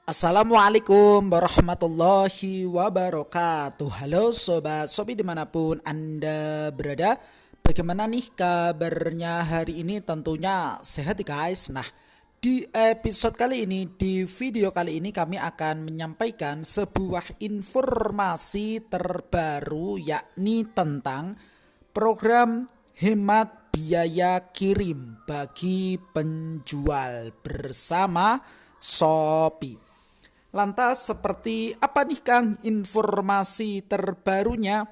Assalamualaikum warahmatullahi wabarakatuh. Halo sobat Sobi dimanapun Anda berada. Bagaimana nih kabarnya hari ini? Tentunya sehat ya guys. Nah, di episode kali ini, di video kali ini kami akan menyampaikan sebuah informasi terbaru, yakni tentang program hemat biaya kirim bagi penjual bersama Shopee. Lantas seperti apa nih Kang informasi terbarunya?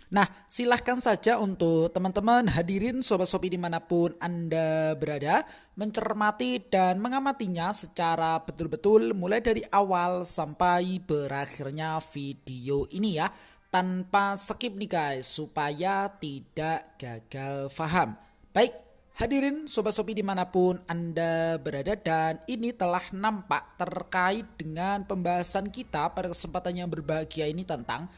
Nah, silahkan saja untuk teman-teman hadirin Sobat Shopee dimanapun Anda berada mencermati dan mengamatinya secara betul-betul mulai dari awal sampai berakhirnya video ini ya, tanpa skip nih guys, supaya tidak gagal paham. Baik, hadirin Sobat Shopee dimanapun Anda berada, dan ini telah nampak terkait dengan pembahasan kita pada kesempatan yang berbahagia ini tentang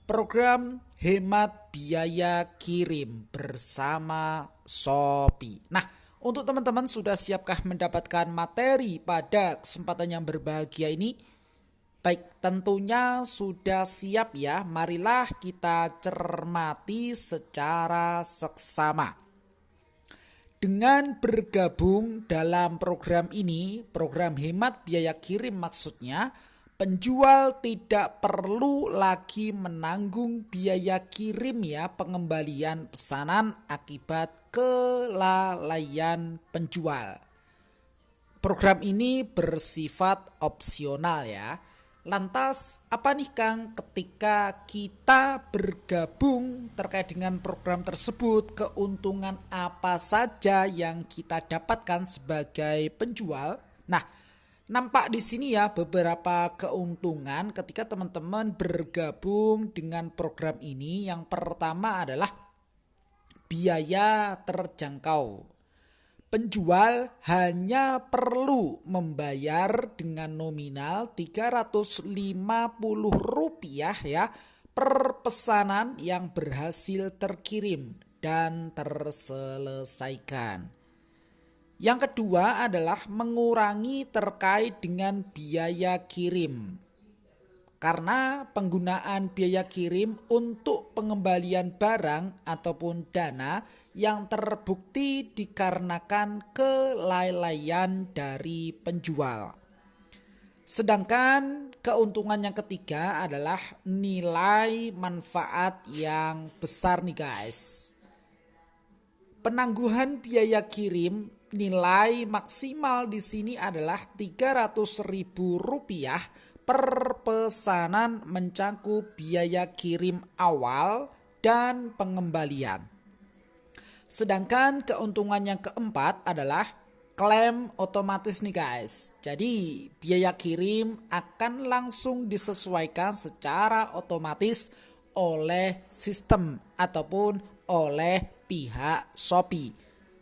program hemat biaya kirim bersama Shopee. Nah, untuk teman-teman sudah siapkah mendapatkan materi pada kesempatan yang berbahagia ini? Baik, tentunya sudah siap ya. Marilah kita cermati secara seksama. Dengan bergabung dalam program ini, program hemat biaya kirim maksudnya, penjual tidak perlu lagi menanggung biaya kirim ya, pengembalian pesanan akibat kelalaian penjual. Program ini bersifat opsional ya. Lantas apa nih Kang ketika kita bergabung terkait dengan program tersebut, keuntungan apa saja yang kita dapatkan sebagai penjual? Nah, nampak di sini ya beberapa keuntungan ketika teman-teman bergabung dengan program ini. Yang pertama adalah biaya terjangkau. Penjual hanya perlu membayar dengan nominal Rp350 ya per pesanan yang berhasil terkirim dan terselesaikan. Yang kedua adalah mengurangi terkait dengan biaya kirim. Karena penggunaan biaya kirim untuk pengembalian barang ataupun dana yang terbukti dikarenakan kelalaian dari penjual. Sedangkan keuntungan yang ketiga adalah nilai manfaat yang besar nih guys. Penangguhan biaya kirim nilai maksimal di sini adalah Rp300.000 per pesanan, mencakup biaya kirim awal dan pengembalian. Sedangkan keuntungan yang keempat adalah klaim otomatis nih guys. Jadi biaya kirim akan langsung disesuaikan secara otomatis oleh sistem ataupun oleh pihak Shopee.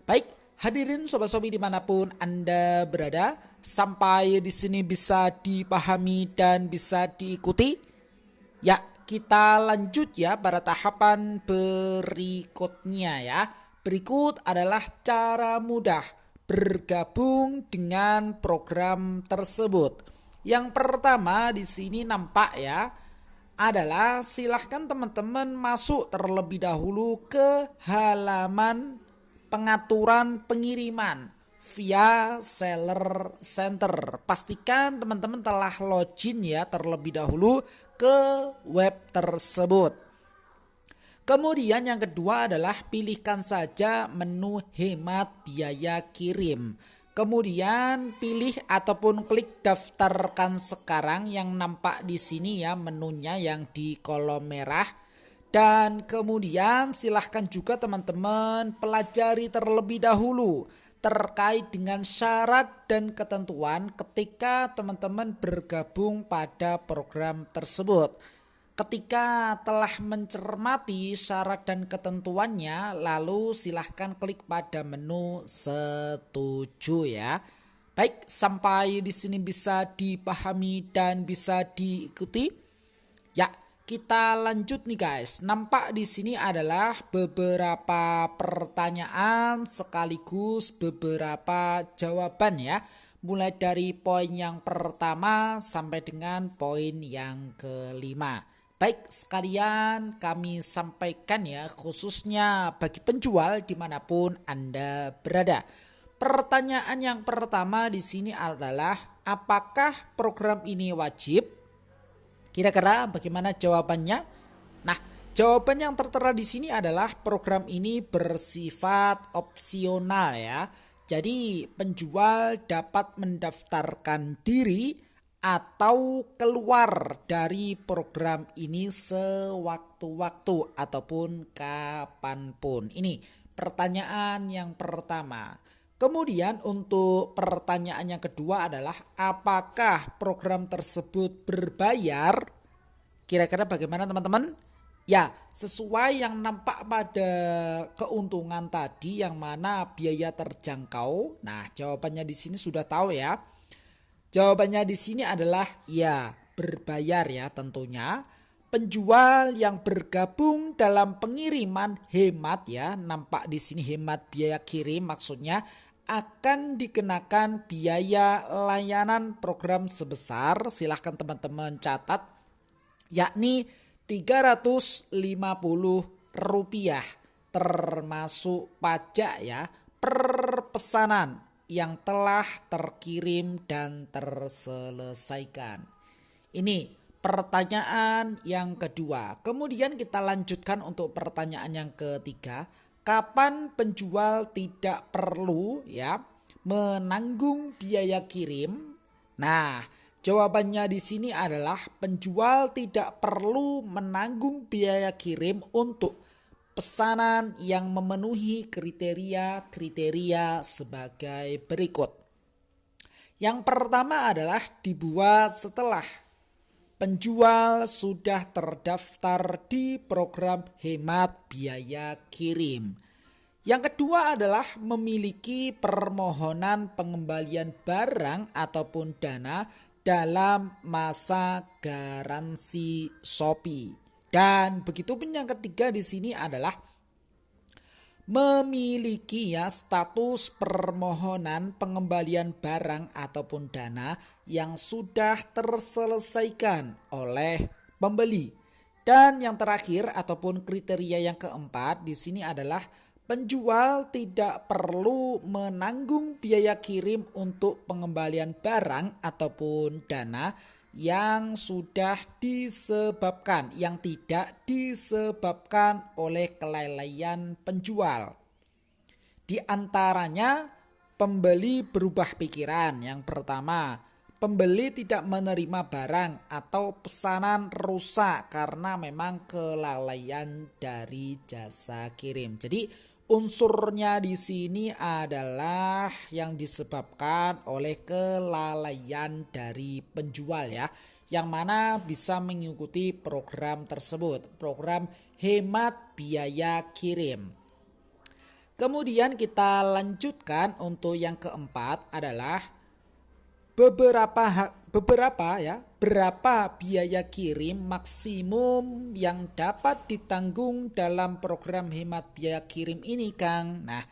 Baik, hadirin Sobat Shopee dimanapun Anda berada, sampai di sini bisa dipahami dan bisa diikuti? Ya, kita lanjut ya pada tahapan berikutnya ya. Berikut adalah cara mudah bergabung dengan program tersebut. Yang pertama di sini nampak ya, adalah silahkan teman-teman masuk terlebih dahulu ke halaman pengaturan pengiriman via seller center. Pastikan teman-teman telah login ya terlebih dahulu ke web tersebut. Kemudian yang kedua adalah pilihkan saja menu hemat biaya kirim. Kemudian pilih ataupun klik daftarkan sekarang yang nampak di sini ya, menunya yang di kolom merah. Dan kemudian silahkan juga teman-teman pelajari terlebih dahulu terkait dengan syarat dan ketentuan ketika teman-teman bergabung pada program tersebut. Ketika telah mencermati syarat dan ketentuannya, lalu silahkan klik pada menu setuju ya. Baik, sampai di sini bisa dipahami dan bisa diikuti. Ya, kita lanjut nih guys. Nampak di sini adalah beberapa pertanyaan sekaligus beberapa jawaban ya. mulai dari poin yang pertama sampai dengan poin yang kelima. Baik, sekalian kami sampaikan ya, khususnya bagi penjual dimanapun Anda berada. Pertanyaan yang pertama di sini adalah, apakah program ini wajib? Kira-kira bagaimana jawabannya? Nah, jawaban yang tertera di sini adalah program ini bersifat opsional ya. Jadi penjual dapat mendaftarkan diri atau keluar dari program ini sewaktu-waktu ataupun kapanpun. Ini pertanyaan yang pertama. Kemudian untuk pertanyaan yang kedua adalah, apakah program tersebut berbayar? Kira-kira bagaimana teman-teman? Ya, sesuai yang nampak pada keuntungan tadi yang mana biaya terjangkau. Nah, jawabannya di sini sudah tahu ya. Jawabannya di sini adalah ya, berbayar ya tentunya. Penjual yang bergabung dalam pengiriman hemat ya, nampak di sini hemat biaya kirim, maksudnya akan dikenakan biaya layanan program sebesar, silahkan teman-teman catat, yakni Rp350 termasuk pajak ya per pesanan yang telah terkirim dan terselesaikan. Ini pertanyaan yang kedua. Kemudian kita lanjutkan untuk pertanyaan yang ketiga. Kapan penjual tidak perlu ya menanggung biaya kirim? Nah, jawabannya di sini adalah penjual tidak perlu menanggung biaya kirim untuk pesanan yang memenuhi kriteria-kriteria sebagai berikut. Yang pertama adalah dibuat setelah penjual sudah terdaftar di program hemat biaya kirim. Yang kedua adalah memiliki permohonan pengembalian barang ataupun dana dalam masa garansi Shopee. Dan begitu pun yang ketiga di sini adalah memiliki ya status permohonan pengembalian barang ataupun dana yang sudah terselesaikan oleh pembeli. Dan yang terakhir ataupun kriteria yang keempat di sini adalah penjual tidak perlu menanggung biaya kirim untuk pengembalian barang ataupun dana yang sudah disebabkan, yang tidak disebabkan oleh kelalaian penjual. Di antaranya pembeli berubah pikiran. Yang pertama, pembeli tidak menerima barang atau pesanan rusak karena memang kelalaian dari jasa kirim. Jadi unsurnya di sini adalah yang disebabkan oleh kelalaian dari penjual ya, yang mana bisa mengikuti program tersebut, program hemat biaya kirim. Kemudian kita lanjutkan untuk yang keempat adalah berapa biaya kirim maksimum yang dapat ditanggung dalam program hemat biaya kirim ini, Kang. Nah,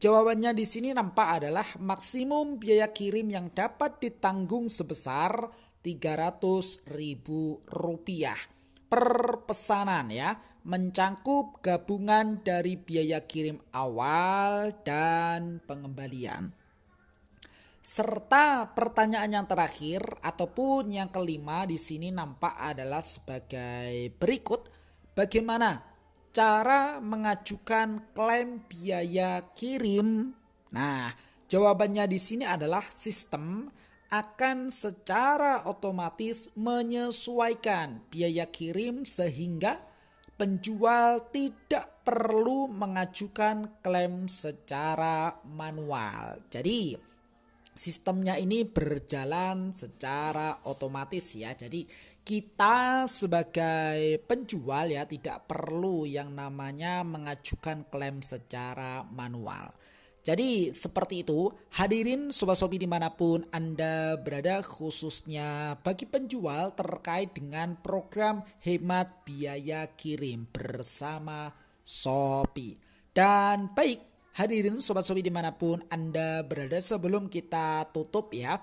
jawabannya di sini nampak adalah maksimum biaya kirim yang dapat ditanggung sebesar Rp300.000 per pesanan ya, mencangkup gabungan dari biaya kirim awal dan pengembalian. Serta pertanyaan yang terakhir ataupun yang kelima di sini nampak adalah sebagai berikut. Bagaimana cara mengajukan klaim biaya kirim? Nah, jawabannya di sini adalah sistem akan secara otomatis menyesuaikan biaya kirim sehingga penjual tidak perlu mengajukan klaim secara manual. Jadi sistemnya ini berjalan secara otomatis ya. Jadi kita sebagai penjual ya tidak perlu yang namanya mengajukan klaim secara manual. Jadi seperti itu, hadirin Sobat Shopee dimanapun Anda berada, khususnya bagi penjual terkait dengan program hemat biaya kirim bersama Shopee. Dan baik, hadirin Sobat Sobi dimanapun Anda berada, sebelum kita tutup ya,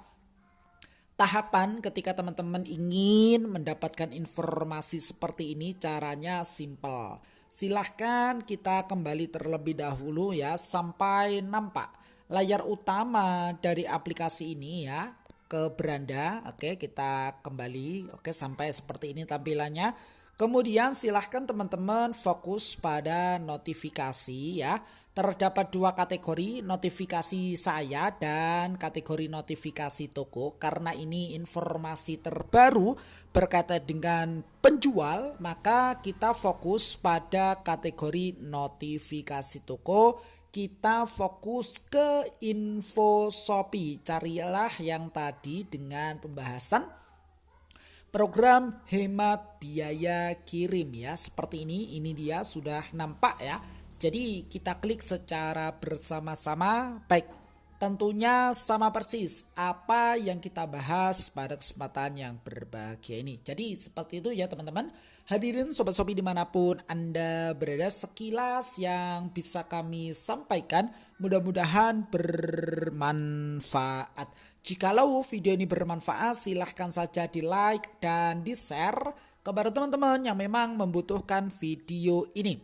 tahapan ketika teman-teman ingin mendapatkan informasi seperti ini caranya simple. Silahkan kita kembali terlebih dahulu ya sampai nampak layar utama dari aplikasi ini ya ke beranda. Oke, kita kembali. Oke, sampai seperti ini tampilannya. Kemudian silahkan teman-teman fokus pada notifikasi ya. Terdapat dua kategori, notifikasi saya dan kategori notifikasi toko. Karena ini informasi terbaru berkaitan dengan penjual, maka kita fokus pada kategori notifikasi toko. Kita fokus ke info Shopee. Carilah yang tadi dengan pembahasan program hemat biaya kirim ya. Seperti ini dia sudah nampak ya. Jadi kita klik secara bersama-sama. Baik, tentunya sama persis apa yang kita bahas pada kesempatan yang berbahagia ini. Jadi seperti itu ya teman-teman. Hadirin Sobat Shopee dimanapun Anda berada, sekilas yang bisa kami sampaikan, mudah-mudahan bermanfaat. Jikalau video ini bermanfaat, silahkan saja di like dan di share kepada teman-teman yang memang membutuhkan video ini.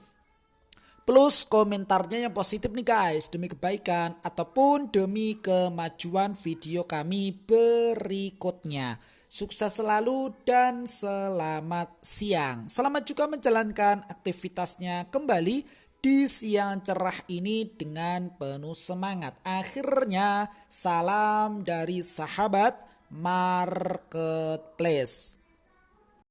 Plus komentarnya yang positif nih guys, demi kebaikan ataupun demi kemajuan video kami berikutnya. Sukses selalu dan selamat siang. Selamat juga menjalankan aktivitasnya kembali di siang cerah ini dengan penuh semangat. Akhirnya salam dari sahabat Marketplace.